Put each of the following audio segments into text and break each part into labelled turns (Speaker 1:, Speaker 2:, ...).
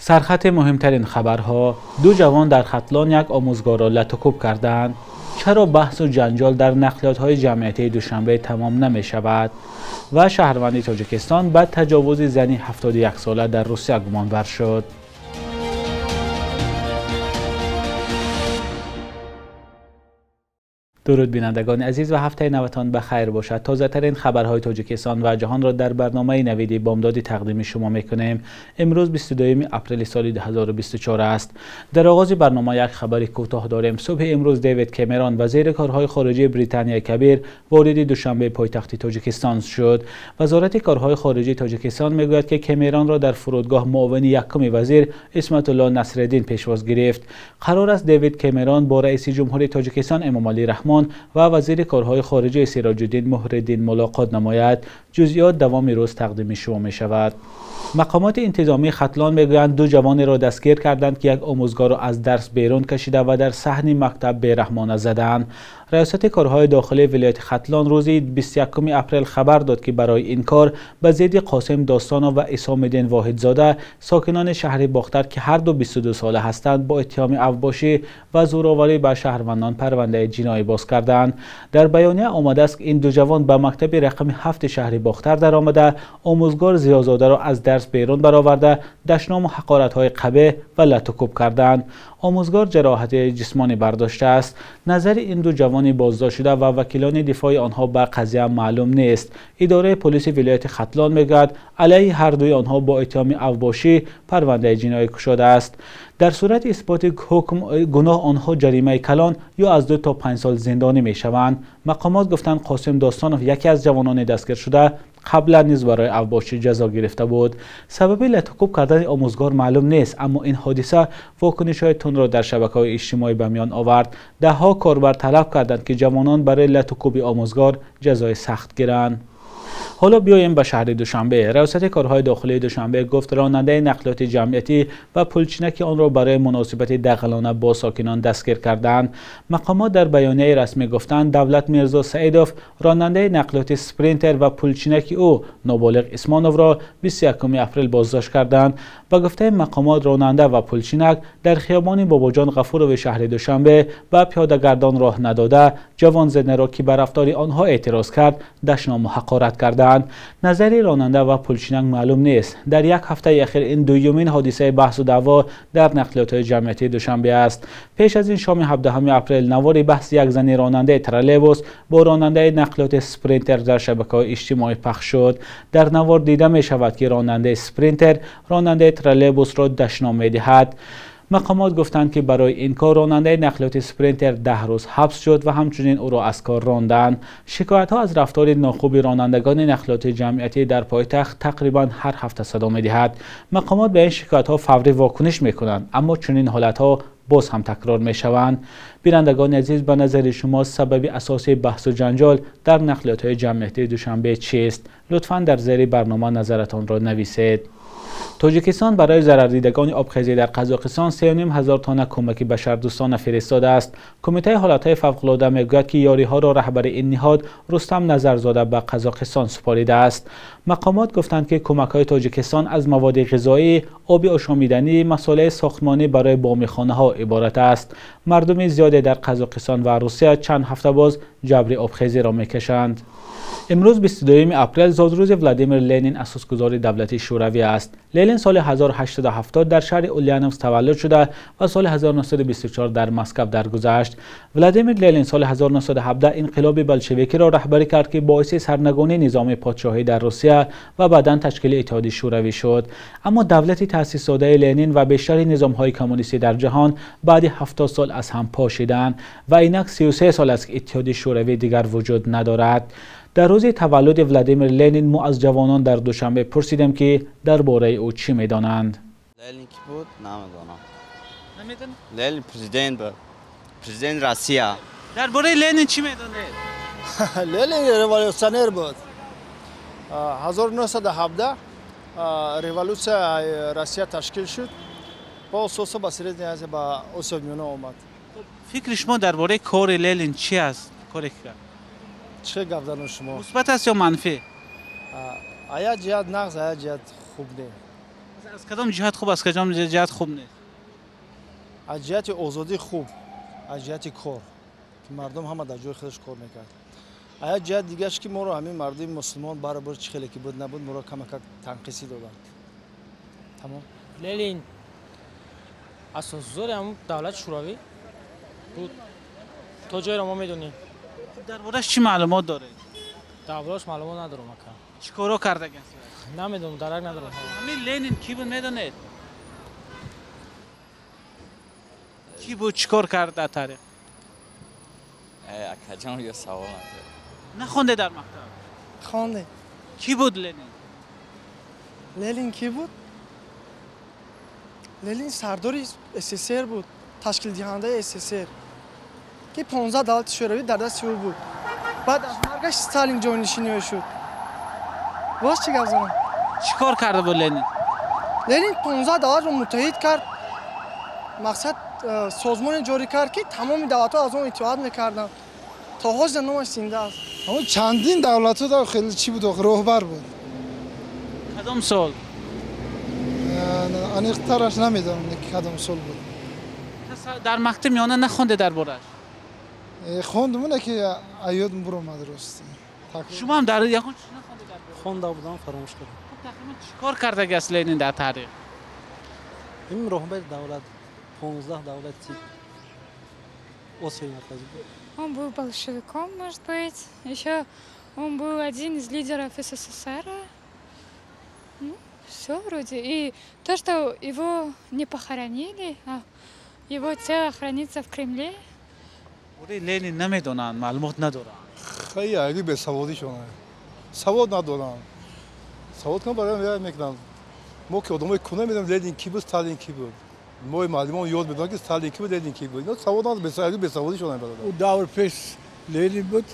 Speaker 1: سرخط مهمترین خبرها: دو جوان در ختلان یک آموزگار را لطوکوب کردند. چرا بحث و جنجال در نقلیات‌های جمعیتی دوشنبه تمام نمی شود؟ و شهروند تاجیکستان بعد تجاوز زنی 71 ساله در روسیه گمانبر شد. درود بینندگان عزیز و هفته نوتان بخیر باشد. تازه ترین خبرهای تاجیکستان و جهان را در برنامه نویدی بامدادی تقدیم شما میکنیم. امروز 22 اپریل سال 2024 است. در آغاز برنامه یک خبر کوتاه داریم. صبح امروز دیوید کامرون وزیر کارهای خارجه بریتانیای کبیر وارد دوشنبه پایتخت تاجیکستان شد. وزارت کارهای خارجه تاجیکستان میگوید که کامرون را در فرودگاه معاون یکم وزیر اسمت الله نصرالدین پیشواز گرفت. قرار است دیوید کامرون با رئیس جمهور تاجیکستان امامعلی رحمان و وزیر کارهای خارجه سراج الدین مهرالدین ملاقات نماید. جزئیات دوام روز تقدیم شما می شود. مقامات انتظامی ختلان میگویند دو جوان را دستگیر کردند که یک آموزگار را از درس بیرون کشیده و در صحن مکتب بیرحمانه زدند. ریاست کارهای داخلی ولایت ختلان روز 21 اپریل خبر داد که برای این کار به ضد قاسم داستانا و اسام الدین واحدزاده ساکنان شهر باختر که هر دو 22 ساله هستند با اتهام اوباشی و زورآوری به شهروندان پرونده جنایی باز کردند. در بیانیه آمده است که این دو جوان به مکتب رقم 7 شهر باختر در آمده آموزگار زیازاده را از درس بیرون برآورده دشنام و حقارت‌های قبیح و لطوکوب کردند. آموزگار جراحت جسمانی برداشته است. نظر این دو جوان بازداشت شده و وکیلان دفاع آنها به قضیه معلوم نیست. اداره پلیس ولایت ختلان میگوید علیه هر دوی آنها با اتهام اوباشی پرونده جنایی گشوده است. در صورت اثبات حکم گناه آنها جریمه کلان یا از 2 تا 5 سال زندانی می شوند. مقامات گفتند قاسم داستانوف یکی از جوانان دستگیر شده قبلا نیز برای اوباشی جزا گرفته بود. سبب لطوکوب کردن آموزگار معلوم نیست، اما این حادثه واکنش‌های تند را در شبکه‌های اجتماعی به میان آورد. ده‌ها کاربر طلب کردند که جوانان برای لطوکوب آموزگار جزای سخت گیرند. حالا بیاییم به شهر دوشنبه. ریاست کارهای داخلی دوشنبه گفت راننده نقلیات جمعیتی و پلچینک آن را برای مناسبت دغلانه با ساکنان دستگیر کردند. مقامات در بیانیه رسمی گفتند دولت میرزا سعیدوف راننده نقلیات اسپرینتر و پلچینک او نابالغ اسمانوف را 21 اپریل بازداشت کردند. با گفته مقامات راننده و پلچینک در خیابان باباجان غفورov شهر دوشنبه به پیاده‌گردان راه نداده جوان زن را که بر رفتار آنها اعتراض کرد دشنام و حقارت کردند. نظر راننده و پلچینک معلوم نیست. در یک هفته اخیر این دومین حادثه بحث و دعوا در نقلیات جمعیتی دوشنبه است. پیش از این شام 17 اپریل نوار بحث یک زن راننده ترالبوس با راننده نقلیات اسپرینتر در شبکه‌های اجتماعی پخش شد. در نوار دیده می شود که راننده اسپرینتر راننده ترالبوس را دشنام می دهد. مقامات گفتند که برای این کار راننده نقلیات اسپرینتر 10 روز حبس شد و همچنین او را از کار راندند. شکایت ها از رفتار ناخوب رانندگان نقلیات جمعیتی در پایتخت تقریبا هر هفته صدا می دهد. مقامات به این شکایت ها فوری واکنش می کنند، اما چنین حالت ها باز هم تکرار می شوند. بینندگان عزیز، به نظر شما سبب اساسی بحث و جنجال در نقلیات جمعیتی دوشنبه چیست؟ لطفاً در زیر برنامه نظرتان را نویسید. تاجیکستان برای ضرردیدگان آبخیزی در قزاقستان 3,500 تن کمک بشردوستانه فرستاده است. کمیته حالتهای فوق‌العاده میگوید که یاری‌ها را رهبر این نهاد رستم نظرزاده به قزاقستان سپاریده است. مقامات گفتند که کمک‌های تاجیکستان از مواد غذایی، آب آشامیدنی، مسائل ساختمانی برای بامیخانه‌ها عبارت است. مردم زیادی در قزاقستان و روسیه چند هفته باز جبر آبخیزی را می‌کشند. امروز 22 اپریل زادروز ولادیمیر لنین اساسگزار دولت شوروی است. لنین سال 1870 در شهر اولیانوفسک تولد شده و سال 1924 در مسکو درگذشت. ولادیمیر لنین سال 1917 انقلاب بلشویکی را رهبری کرد که باعث سرنگونی نظام پادشاهی در روسیه و بعداً تشکیل اتحاد شوروی شد. اما دولت تأسیس ساده لنین و بیشتر نظام‌های کمونیستی در جهان بعد 70 سال از هم پاشیدند و اینک 33 سال است که اتحاد شوروی دیگر وجود ندارد. در روز تولد ولادیمیر لنین ما از جوانان در دوشنبه پرسیدم که درباره او چی می‌دانند.
Speaker 2: لنین کی بود؟ نمی‌دانم. لنین پرزیدنت بود. پرزیدنت روسیه.
Speaker 1: درباره لنین چی می‌دانید؟
Speaker 3: لنین رولوسیونر بود. 1917 رولوسیون روسیه تشکیل شد. با اساس بسیار نیاز به اسیومیونه آمد.
Speaker 1: فکر شما درباره کار لنین چی است؟ کاری کرد.
Speaker 3: چه گپ دارن شما؟
Speaker 1: مثبت است یا منفی؟
Speaker 3: آیا جهت نقص آیا جهت خوب نه.
Speaker 1: از کدام جهت خوب است کدام جهت خوب نیست؟
Speaker 3: از جهت آزادی خوب، از جهت کار که مردم همه در جای خودش کار میکرد. از جهت دیگه که ما رو همین مردم مسلمان برابر چه خیلی که بود نبود ما رو کمک تنقیسی دادن. تمام.
Speaker 4: لنین اساس‌گذار همون دولت شوروی بود. تا جایی رو ما میدونیم.
Speaker 1: دربارش چی معلومات داره؟
Speaker 4: دربارش معلومات ندارم اکا.
Speaker 1: چیکارا کرده است؟
Speaker 4: نمیدونم، درک ندارم.
Speaker 1: همین لنین کی بود میدونید؟ کی بود چیکار کرد در تاریخ؟
Speaker 2: اکا جان یه سوال
Speaker 1: نخونده در مکتب؟
Speaker 5: خوانده.
Speaker 1: کی بود لنین؟
Speaker 5: لنین کی بود؟ لنین سردار SSR بود، تشکیل دهنده SSR که 15 دولت شوروی در دست او بود. بعد از مرگش استالین جانشین شد. واس چی گپ زنم؟
Speaker 1: چیکار کرده بود لنین؟
Speaker 5: لنین 15 دولت رو متحد کرد. مقصد سازمان جاری کرد که تمام دولت‌ها از اون اتحاد می‌کردن. تا حاضر نامش زنده است.
Speaker 3: اما چندین دولت‌ها در خیلی چی بود؟ راهبر بود.
Speaker 1: کدام سال؟
Speaker 3: انیق‌ترش نمیدونم که کدام سال بود.
Speaker 1: در مکتب میانه نخونده دربارش؟
Speaker 3: خوندم که ایاد برو مدرسه.
Speaker 1: شما هم در یکون چی نخونده دربارش؟
Speaker 4: خونده بودم فراموش کردم.
Speaker 1: تقریبا چیکار کرده است لنین در تاریخ؟
Speaker 4: این راهبر دولت 15 دولتی Освои مرکزی بود.
Speaker 6: Он был большевиком, может быть. Еще он был один из лидеров СССР. Ну, все вроде. И то, что его не похоронили, а его тело хранится в Кремле.
Speaker 1: لنین نمیدونن، معلومات ندارن.
Speaker 3: خیلی اگه به سوادی شونه. سواد ندارن. سواد کنم برای میکنن. ما که آدمای کنه میدم لنین کی بود، استالین کی بود. ما معلمان یاد بدن که استالین کی بود، لنین کی بود. اینا سواد نداره، به سوادی شونه برادر.
Speaker 7: او دور پیش لنین بود،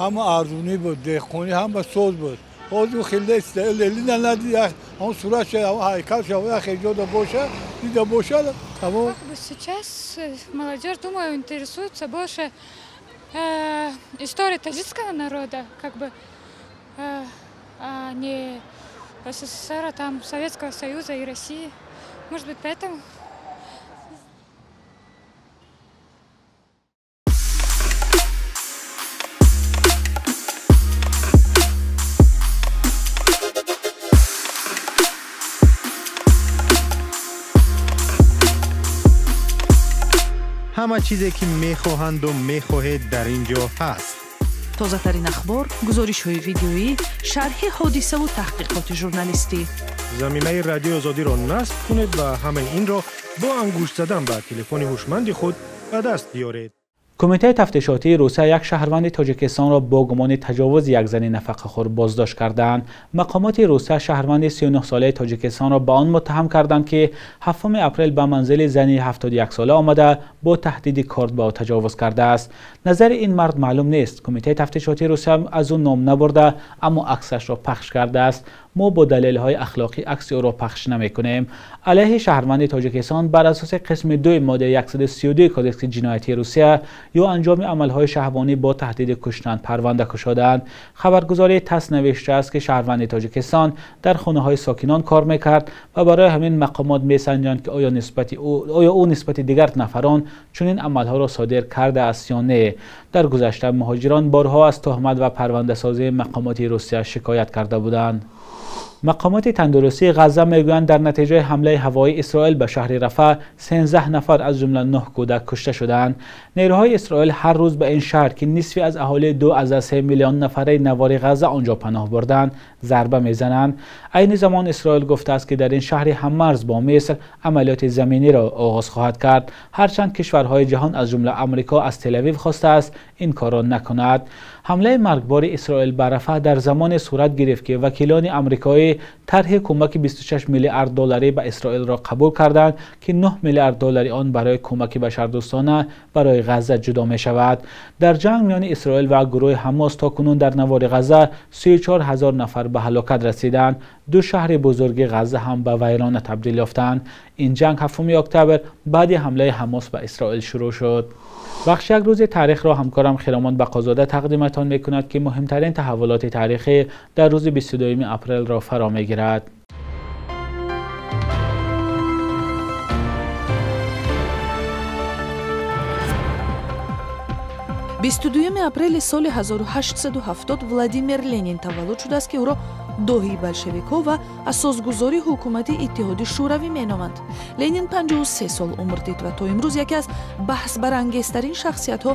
Speaker 7: هم ارزونی بود، دهقانی هم با سوز بود. خودو خیلی است. لنین ندید، هم صورتش، هم هیکلش، هم خیلی جدا باشه، دیده باشه. تمام.
Speaker 6: Сейчас молодежь, думаю, интересуется больше историей таджикского народа, как бы, а не СССР, а там Советского Союза и России. Может быть, поэтому.
Speaker 8: همه چیزی که میخواهند و میخواهید در اینجا هست.
Speaker 9: تازه ترین اخبار، گزارش های ویدیویی، شرح حادثه و تحقیقات ژورنالیستی.
Speaker 8: زمینه رادیو آزادی را نصب کنید و همه این را با انگشت زدن به تلفن هوشمند خود به دست بیارید.
Speaker 1: کمیته تفتیشاتی روسیه یک شهروند تاجیکستان را با گمان تجاوز یک زن نفقه‌خوار بازداشت کردند. مقامات روسیه شهروند 39 ساله تاجیکستان را به آن متهم کردند که 7 اپریل به منزل زنی 71 ساله آمده با تهدید کارد به او تجاوز کرده است. نظر این مرد معلوم نیست. کمیته تفتیشاتی روسیه از او نام نبرده اما عکسش را پخش کرده است. ما با دلایل‌های اخلاقی عکس او را پخش نمی‌کنیم. علیه شهروند تاجیکستان بر اساس قسم 2 ماده 132 کدکس جنایتی روسیه یا انجام عمل‌های شهوانی با تهدید کشتن پرونده کشادند. خبرگزاری تاس نوشته است که شهروند تاجیکستان در خانه‌های ساکنان کار می‌کرد و برای همین مقامات می‌سنجند که آیا او نسبت دیگر نفران چنین عمل‌ها را صادر کرده است یا نه. در گذشته مهاجران بارها از تهمت و پرونده سازی مقامات روسیه شکایت کرده بودند. مقامات تندرستی غزه میگویند در نتیجه حمله هوایی اسرائیل به شهر رفح 13 نفر از جمله 9 کودک کشته شدند. نیروهای اسرائیل هر روز به این شهر که نصفی از اهالی 2.3 میلیون نفره نوار غزه آنجا پناه بردند ضربه میزنند. عین زمان اسرائیل گفته است که در این شهر هممرز با مصر عملیات زمینی را آغاز خواهد کرد، هرچند کشورهای جهان از جمله آمریکا از تل‌آویو خواسته است این کار را نکند. حمله مرگبار اسرائیل به رفح در زمان صورت گرفت که وکیلان آمریکایی طرح کمک 26 میلیارد دلاری به اسرائیل را قبول کردند که 9 میلیارد دلار آن برای کمک بشردوستانه برای غزه جدا می شود. در جنگ میان اسرائیل و گروه حماس تا کنون در نوار غزه 34,000 نفر به هلاکت رسیدند. 2 شهر بزرگ غزه هم به ویرانه تبدیل یافتند. این جنگ 7 اکتبر بعد حمله حماس به اسرائیل شروع شد. بخش یک روز تاریخ را همکارم خیرامان بقازاده تقدیمتان میکند که مهمترین تحولات تاریخی در روز 22 اپریل را فرا میگیرد.
Speaker 9: 22 апрели соли 1870 Владимир Ленин таваллуд шудааст ки ӯро доҳии большевикҳо ва асосгузори ҳукумати иттиҳоди шӯравӣ меноманд. Ленин 53 сол умр дид ва то имрӯз яке аз баҳсбарангезтарин шахсиятҳо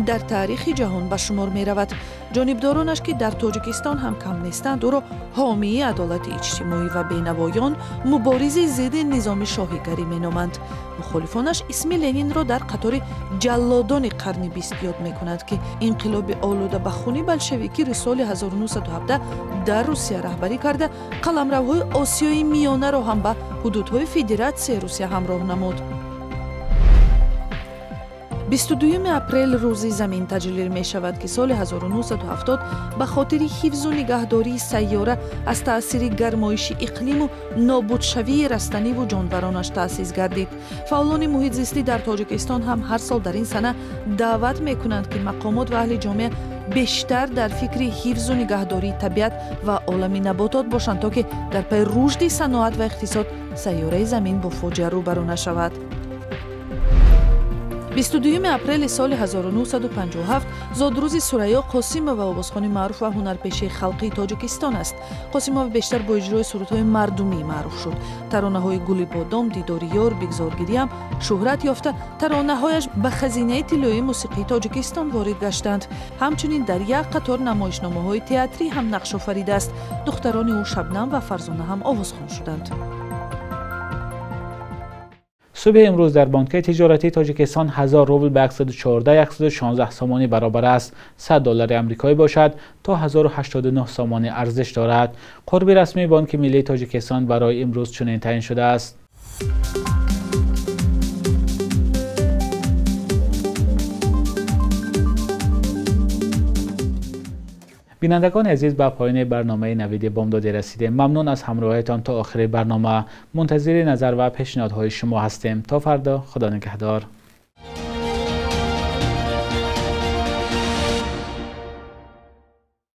Speaker 9: дар таърихи ҷаҳон ба шумор меравад. ҷонибдоронаш ки дар Тоҷикистон ҳам кам нестанд, ӯро ҳомии адолати иҷтимоӣ ва бенавоён, муборизи зидди низоми шоҳигарӣ меноманд. мухолифонаш исми Ленинро дар қатори ҷаллодони қарни 20 ёд мекунанд ки инқилоби олуда ба хуни большевикӣ соли 1917 дар Русия раҳбарӣ карда, қаламравҳои Осиёи миёнаро ҳам ба ҳудудҳои Федератсияи Русия ҳамроҳ намуд. 22 апрел рӯзи замин таҷлил мешавад ки соли 1970 ба хотири ҳифзу нигаҳдории сайёра аз таъсири гармоиши иқлиму нобудшавии растаниву ҷонваронаш таъсис гардид. фаъолони муҳитзистӣ дар Тоҷикистон ҳам ҳар сол дар ин сана даъват мекунанд ки мақомот ва аҳли ҷомеа бештар дар фикри ҳифзу нигаҳдории табиат ва олами наботот бошанд, то ки дар пай рушди саноат ва иқтисод сайёраи замин бо фоҷиа рӯбарӯ нашавад. 22 апрели соли 1957 зодрӯзи Сурайё Қосимова овозхони маъруф ва ҳунарпешии халқии Тоҷикистон аст. Қосимова бештар бо иҷрои сурудҳои мардумӣ маъруф шуд. таронаҳои Гули бодом, Дидори ёр, Бигзоргирӣ ҳам шӯҳрат ёфта, таронаҳояш ба хазинаи тиллоии мусиқии Тоҷикистон ворид гаштанд. ҳамчунин дар як қатор намоишномаҳои театрӣ ҳам нақш офаридааст. духтарони ӯ Шабнам ва Фарзона ҳам овозхон шуданд.
Speaker 1: صبح امروز در بانک تجارتی تاجیکستان 1000 روبل به 114,116 سامانی برابر است. 100 دلار آمریکایی باشد تا 1089 سامانی ارزش دارد. قرب رسمی بانک ملی تاجیکستان برای امروز چنین تعیین شده است. بینندگان عزیز، به پایان برنامه نوید بامدادی رسیدیم. ممنون از همراهیتان تا آخر برنامه. منتظر نظر و پیشنهادهای شما هستیم. تا فردا، خدا نگهدار.